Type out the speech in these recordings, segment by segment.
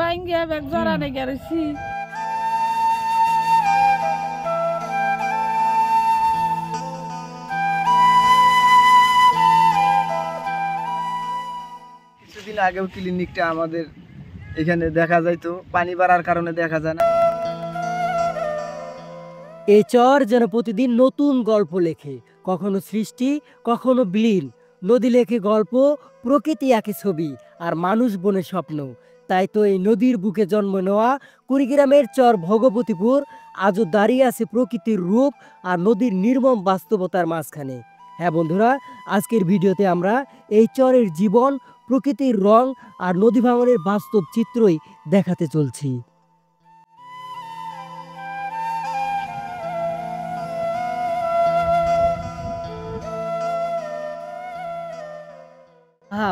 বাইঙ্গিয়া bag জরা নেই গেছি। কিছুদিন আগেও ক্লিনিকটা আমাদের এখানে দেখা যাইতো, পানি বাড়ার কারণে দেখা যায় না। এই চর যেন প্রতিদিন নতুন গল্প লেখে, কখনো সৃষ্টি, কখনো বিলীন। নদী লেখে গল্প, প্রকৃতি আঁকে ছবি, আর মানুষ বনে স্বপ্ন। তাই তো এই নদীর বুকে জন্ম নেওয়া কুড়িগ্রামের চর ভগবতীপুর আজও দাঁড়িয়ে আছে প্রকৃতির রূপ আর নদীর নির্মম বাস্তবতার মাঝখানে। হ্যাঁ বন্ধুরা, আজকের ভিডিওতে আমরা এই চরের জীবন, প্রকৃতির রং আর নদী ভাঙনের বাস্তব চিত্রই দেখাতে চলছি।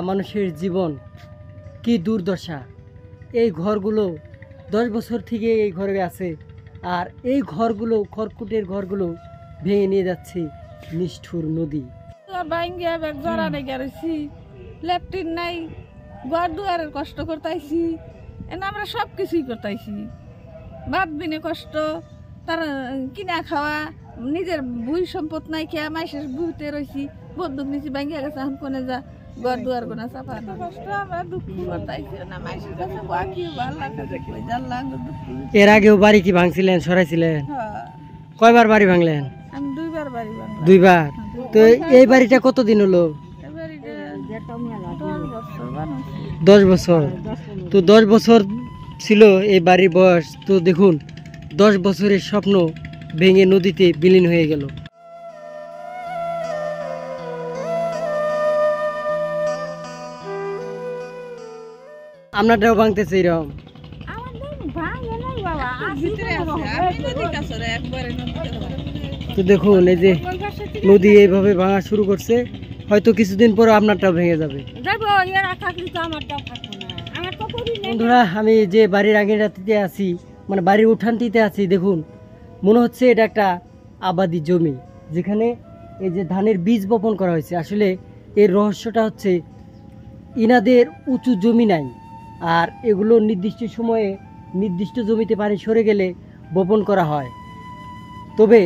মানুষের জীবন কি দুর্দশা। এই ঘরগুলো 10 বছর থেকে এই ঘরে আছে, আর এই ঘরগুলো, খড়কুটের ঘরগুলো ভেঙে নিয়ে যাচ্ছে নিষ্ঠুর নদী। বাইঙ্গিয়া ব্যাগ জরা নেই গেছি, ল্যাপটিন নাই, ঘর দুয়ারের কষ্ট করতেছি, আমরা সব কিছুই করতেছি। বাদ বিনে কষ্ট, তার কিনা খাওয়া, নিজের ভুই সম্পদ নাই, খেয়া মাইসের ভুইতে রয়েছি, বন্দুক নিচে বাইঙ্গিয়া গেছে, এখন কোনে যা ঘর দুয়ার কোনা চাপা কষ্ট, আমরা দুঃখ করতেছি না। মাইসের কাছে বাকি ভালো লাগে। এর আগেও বাড়ি কি ভাঙছিলেন, সরাইছিলেন? কয়বার বাড়ি ভাঙলেন? আমি 2 বার বাড়ি ভাঙলাম। 2 বার? তো এই বাড়িটা কতদিন হলো? 10 বছর। তো 10 বছর ছিল এই বাড়ির বয়স। তো দেখুন, 10 বছরের স্বপ্ন ভেঙে নদীতে বিলীন হয়ে গেল। আপনারটাও ভাঙতেছে এরকম? তো দেখুন, এই যে নদী এইভাবে ভাঙা শুরু করছে, হয়তো কিছুদিন পর আপনারটাও ভেঙে যাবে। বন্ধুরা, আমি যে বাড়ির আগেটাতে আছি, মানে বাড়ির উঠানটিতে আছি, দেখুন মনে হচ্ছে এটা একটা আবাদি জমি, যেখানে এই যে ধানের বীজ বপন করা হয়েছে। আসলে এর রহস্যটা হচ্ছে, ইনাদের উঁচু জমি নাই, আর এগুলো নির্দিষ্ট সময়ে নির্দিষ্ট জমিতে পানি সরে গেলে বপন করা হয়। তবে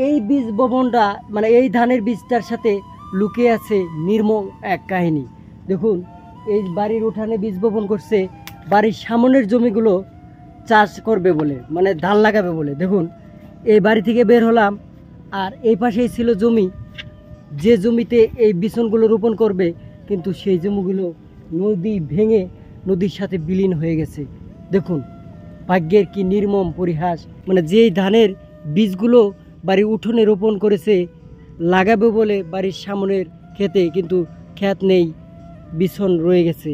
এই বীজ বপনটা, মানে এই ধানের বীজটার সাথে লুকিয়ে আছে নির্মম এক কাহিনী। দেখুন, এই বাড়ির উঠানে বীজ বপন করছে বাড়ির সামনের জমিগুলো চাষ করবে বলে, মানে ধান লাগাবে বলে। দেখুন, এই বাড়ি থেকে বের হলাম, আর এই পাশেই ছিল জমি, যে জমিতে এই বিছনগুলো রোপণ করবে, কিন্তু সেই জমিগুলো নদী ভেঙে নদীর সাথে বিলীন হয়ে গেছে। দেখুন, ভাগ্যের কি নির্মম পরিহাস। মানে যেই ধানের বীজগুলো বাড়ির উঠোনে রোপণ করেছে লাগাবে বলে বাড়ির সামনের ক্ষেতে, কিন্তু ক্ষেত নেই, বিছন রয়ে গেছে।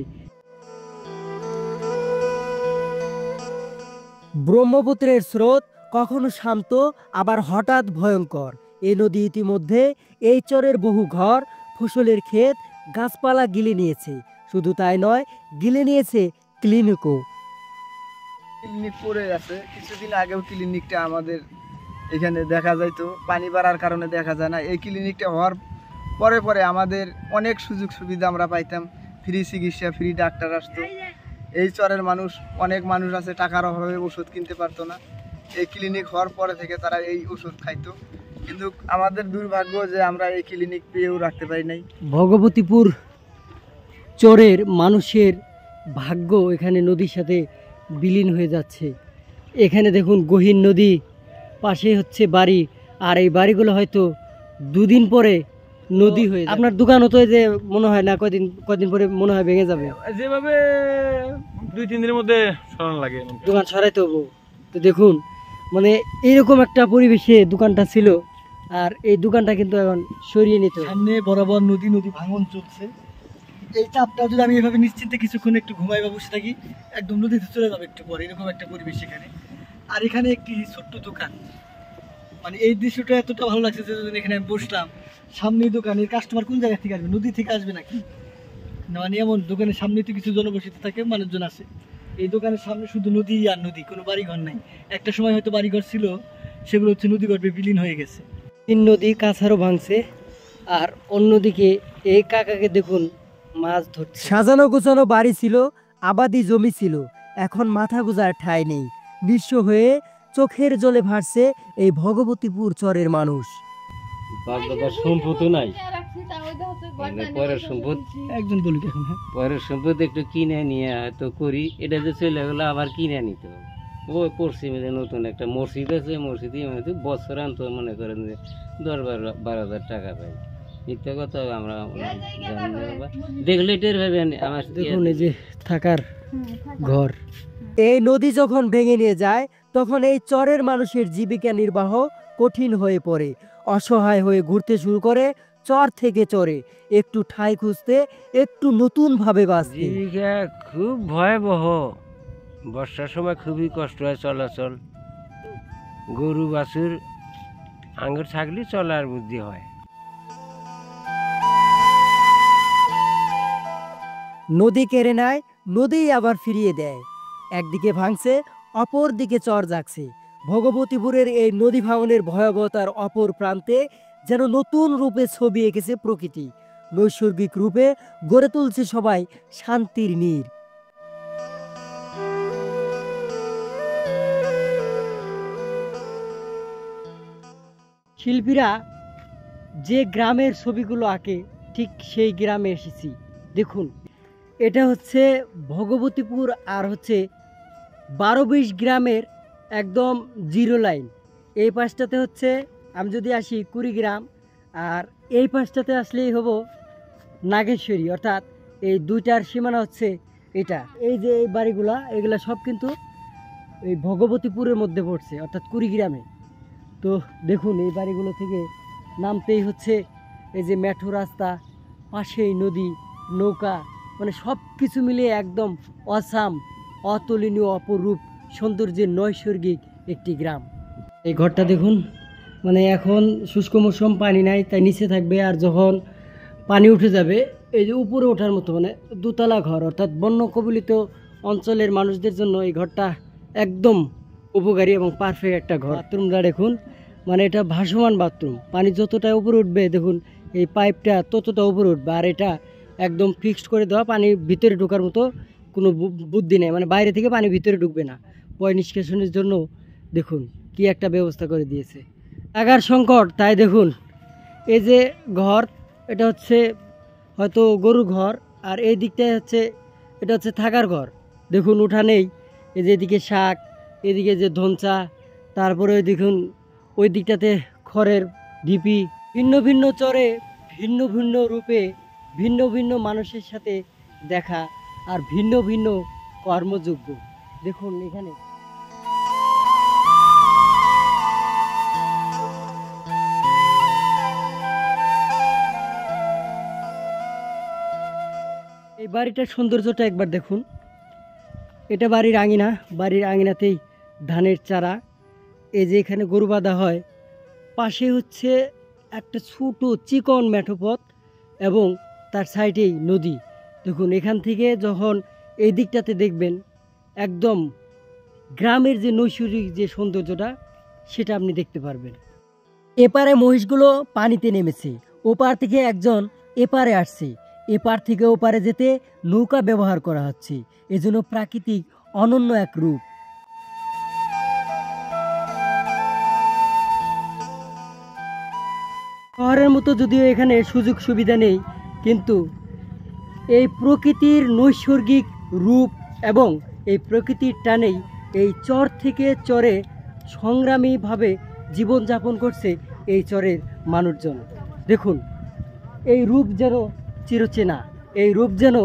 ব্রহ্মপুত্রের স্রোত কখনো শান্ত, আবার হঠাৎ ভয়ঙ্কর। এই নদী ইতিমধ্যে এই চরের বহু ঘর, ফসলের ক্ষেত, গাছপালা গিলে নিয়েছে। শুধু তাই নয়, গিলে নিয়েছে ক্লিনিকও। ক্লিনিক পড়ে আছে। কিছুদিন আগেও ক্লিনিকটা আমাদের এখানে দেখা যাইতো, পানি বাড়ার কারণে দেখা যায় না। এই ক্লিনিকটা হওয়ার পরে পরে আমাদের অনেক সুযোগ সুবিধা আমরা পাইতাম, ফ্রি চিকিৎসা, ফ্রি ডাক্তার আসতো। এই চরের মানুষ, অনেক মানুষ আছে টাকার অভাবে ওষুধ কিনতে পারতো না, এই ক্লিনিক হওয়ার পরে থেকে তারা এই ওষুধ খাইতো। কিন্তু আমাদের দুর্ভাগ্য যে আমরা এই ক্লিনিক পেয়েও রাখতে পারি নাই। ভগবতীপুর চরের মানুষের ভাগ্য এখানে নদীর সাথে বিলীন হয়ে যাচ্ছে। এখানে দেখুন, গহীন নদী, পাশে হচ্ছে বাড়ি, আর এই বাড়িগুলো হয়তো 2 দিন পরে নদী হয়ে যাবে। আপনার দোকানও তো যে মনে হয় না কয়দিন পরে মনে হয় ভেঙে যাবে, যেভাবে 2-3 দিনের মধ্যে সরানো লাগে, দোকান সরাইতে হবে। তো দেখুন, মানে এইরকম একটা পরিবেশে দোকানটা ছিল, আর এই দোকানটা কিন্তু এখন সরিয়ে নিতে হবে। সামনে বরাবর নদী ভাঙন চলছে। এই চাপটা যদি আমি এভাবে নিশ্চিন্তে কিছুক্ষণ একটু ঘুমাই বা বসে থাকি, একদম নদীতে চলে যাবে একটু পরে, এরকম একটা পরিবেশ এখানে। আর এখানে একটি ছোট্ট দোকান, মানে এই দৃশ্যটা এতটা ভালো লাগছে যে এখানে আমি বসলাম, সামনে দোকানের কাস্টমার কোন জায়গা থেকে আসবে, নদী থেকে আসবে নাকি, মানে এমন দোকানের সামনে তো কিছু জনবসতি থাকে, মানুষজন আসে। এই দোকানের সামনে শুধু নদী আর নদী, কোনো বাড়িঘর নাই। একটা সময় হয়তো বাড়িঘর ছিল, সেগুলো হচ্ছে নদী গর্ভে বিলীন হয়ে গেছে। 3 নদী কাছাড়ও ভাঙছে, আর অন্যদিকে এই কাকাকে দেখুন মাছ ধরছে। সাজানো গোছানো বাড়ি ছিল, আবাদি জমি ছিল, এখন মাথা গোজার ঠাঁই নেই। নিঃস্ব হয়ে চোখের জলে ভাসছে এই ভগবতীপুর চরের মানুষ। বাগদাদার সম্পদও নাই, পরের সম্পদ একজন বলুক এখন। হ্যাঁ, পরের সম্পদ একটু কিনে নিয়ে হয়তো করি, এটা যে চলে গেলো আবার কিনে নিতে হবে। ওই পশ্চিমে যে নতুন একটা মসজিদ আছে, মসজিদে বছর আন্ত মনে করেন যে 10-12 হাজার টাকা পাই। মিথ্যা কথা আমরা জানি না বাবা, দেখলে টের পাবেন। আমার দেখুন এই যে থাকার ঘর। এই নদী যখন ভেঙে নিয়ে যায় তখন এই চরের মানুষের জীবিকা নির্বাহ কঠিন হয়ে পড়ে। অসহায় হয়ে ঘুরতে শুরু করে চর থেকে চরে, একটু ঠাঁই খুঁজতে, একটু নতুন ভাবে বাঁচতে। জীবিকা খুব ভয়াবহ, বর্ষার সময় খুবই কষ্ট হয় চলাচল। গরু বাছুর আঙ্গুর থাকলে চলার বুদ্ধি হয়। নদী কেড়ে নেয়, নদী আবার ফিরিয়ে দেয়। একদিকে ভাঙছে, অপর দিকে চর জাগছে। ভগবতীপুরের এই নদী ভাঙনের ভয়াবহতার অপর প্রান্তে যেন নতুন রূপে ছবি এঁকেছে প্রকৃতি। নৈসর্গিক রূপে গড়ে তুলছে সবাই শান্তির নীড়। শিল্পীরা যে গ্রামের ছবিগুলো আঁকে, ঠিক সেই গ্রামে এসেছি। দেখুন, এটা হচ্ছে ভগবতীপুর আর হচ্ছে 12-20 গ্রামের একদম জিরো লাইন। এই পাশটাতে হচ্ছে আমি যদি আসি কুড়িগ্রাম, আর এই পাশটাতে আসলেই হবো নাগেশ্বরী, অর্থাৎ এই দুইটার সীমানা হচ্ছে এটা। এই যে এই বাড়িগুলা, এগুলা সব কিন্তু এই ভগবতীপুরের মধ্যে পড়ছে, অর্থাৎ কুড়িগ্রামে। তো দেখুন এই বাড়িগুলো থেকে নামতেই হচ্ছে এই যে মেঠো রাস্তা, পাশেই নদী, নৌকা, মানে সব কিছু মিলিয়ে একদম অসাম, অতুলনীয়, অপরূপ সৌন্দর্যের নৈসর্গিক একটি গ্রাম। এই ঘরটা দেখুন, মানে এখন শুষ্ক মৌসুম, পানি নাই, তাই নিচে থাকবে। আর যখন পানি উঠে যাবে, এই যে উপরে ওঠার মতো, মানে দোতলা ঘর, অর্থাৎ বন্য কবলিত অঞ্চলের মানুষদের জন্য এই ঘরটা একদম উপকারী এবং পারফেক্ট একটা ঘর। বাথরুমটা দেখুন, মানে এটা ভাসমান বাথরুম। পানি যতটা উপরে উঠবে দেখুন, এই পাইপটা ততটা উপরে উঠবে। আর এটা একদম ফিক্সড করে দেওয়া, পানির ভিতরে ঢোকার মতো কোনো বুদ্ধি নেই, মানে বাইরে থেকে পানি ভিতরে ঢুকবে না। পয় নিষ্কাশনের জন্য দেখুন কি একটা ব্যবস্থা করে দিয়েছে। টাকার সংকট, তাই দেখুন এই যে ঘর, এটা হচ্ছে হয়তো গরু ঘর, আর এই দিকটায় হচ্ছে এটা হচ্ছে থাকার ঘর। দেখুন উঠানেই এই যে এদিকে শাক, এদিকে যে ধনচা, তারপরে ওই দেখুন ওই দিকটাতে খড়ের ঢিপি। ভিন্ন ভিন্ন চরে, ভিন্ন ভিন্ন রূপে, ভিন্ন ভিন্ন মানুষের সাথে দেখা, আর ভিন্ন ভিন্ন কর্মযোগ্য। দেখুন এখানে এই বাড়িটার সৌন্দর্যটা একবার দেখুন। এটা বাড়ির আঙিনা, বাড়ির আঙিনাতেই ধানের চারা, এই যে এখানে গরু বাঁধা হয়, পাশে হচ্ছে একটা ছোটো চিকন মেঠো পথ এবং তার সাইডেই নদী। দেখুন এখান থেকে যখন এই দিকটাতে দেখবেন, একদম গ্রামের যে নৈসর্গিক যে সৌন্দর্যটা, সেটা আপনি দেখতে পারবেন। এপারে মহিষগুলো পানিতে নেমেছে, ওপার থেকে একজন এপারে আসছে। এপার থেকে ওপারে যেতে নৌকা ব্যবহার করা হচ্ছে, এজন্য প্রাকৃতিক অনন্য এক রূপ। শহরের মতো যদিও এখানে সুযোগ সুবিধা নেই, কিন্তু এই প্রকৃতির নৈসর্গিক রূপ এবং এই প্রকৃতির টানেই এই চর থেকে চরে সংগ্রামীভাবে জীবনযাপন করছে এই চরের মানুষজন। দেখুন এই রূপ যেন চিরচেনা, এই রূপ যেন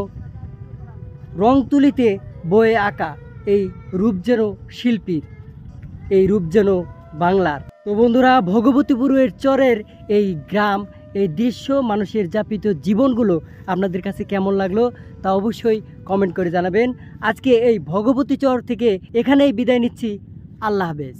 রং তুলিতে বয়ে আঁকা, এই রূপ যেন শিল্পীর, এই রূপ যেন বাংলার। তো বন্ধুরা, ভগবতীপুরের চরের এই গ্রাম, এই দৃশ্য, মানুষের যাপিত জীবনগুলো আপনাদের কাছে কেমন লাগলো তা অবশ্যই কমেন্ট করে জানাবেন। আজকে এই ভগবতী চর থেকে এখানেই বিদায় নিচ্ছি। আল্লাহ হাফেজ।